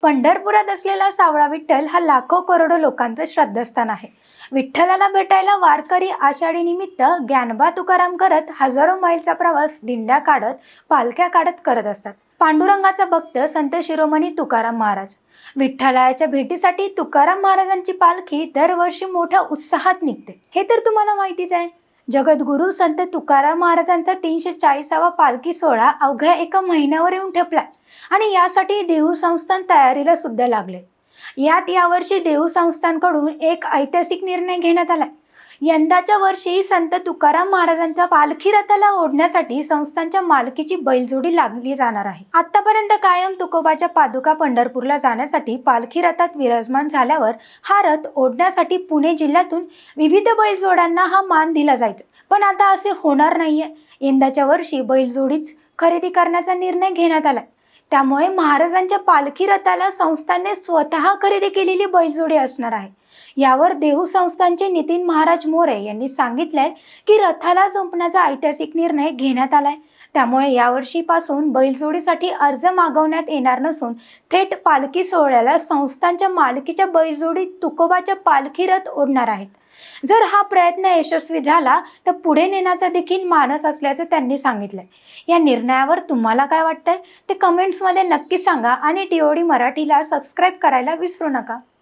पंढरपुरात असलेला सावळा विठ्ठल हा लाखो करोडो लोकांचं श्रद्धास्थान आहे। विठ्ठलाला भेटायला वारकरी आषाढी निमित्त ज्ञानोबा तुकाराम करत हजारो मैलचा प्रवास दिंड्या काढत पालख्या काढत करत असतात। पांडुरंगाचा भक्त संत शिरोमणी तुकाराम महाराज विठ्ठलाच्या भेटीसाठी तुकाराम महाराजांची पालखी दरवर्षी मोठ्या उत्साहात निघते। हे तर तुम्हाला माहितीच आहे। जगद्गुरु संत तुकाराम महाराजांचा 340वा पालखी सोहळा अवघ्या एका महिन्यावर येऊन ठेपलाय आणि यासाठी देहू संस्थान तयारीला सुद्धा लागले। यावर्षी देहू संस्थानकडून एक ऐतिहासिक निर्णय घेण्यात आला। यंदाच्या वर्षी संत तुकाराम महाराजांच्या पालखी रथाला ओढण्यासाठी संस्थानच्या मालकीची बैलजोडी लागली जाणार आहे। आतापर्यंत कायम तुकोबाच्या पादुका पंढरपूरला जाण्यासाठी पालखी रथात विराजमान झाल्यावर हा रथ ओढण्यासाठी पुणे जिल्ह्यातून विविध बैलजोड्यांना हा मान दिला जायचा, पण आता असे होणार नाहीये। यंदाच्या वर्षी बैलजोडीच खरेदी करण्याचा निर्णय घेण्यात आला। त्यामुळे महाराजांच्या पालखी रथाला संस्थानने स्वतः खरेदी केलेली बैलजोडी असणार आहे। यावर देहू संस्थानचे नितीन महाराज मोरे यांनी सांगितलंय की रथाला जपण्याचा ऐतिहासिक निर्णय घेण्यात आलाय। त्यामुळे यावर्षीपासून बैलजोडीसाठी अर्ज मागवण्यात येणार नसून थेट पालखी सोहळ्याला संस्थानच्या मालकीच्या बैलजोडी तुकोबाच्या पालखी रथ ओढणार आहेत। जर हा प्रयत्न यशस्वी झाला तर पुढे नेण्याचा देखील मानस असल्याचे त्यांनी सांगितलंय। या निर्णयावर तुम्हाला काय वाटतंय ते कमेंट्समध्ये नक्की सांगा आणि TOD मराठीला सबस्क्राईब करायला विसरू नका।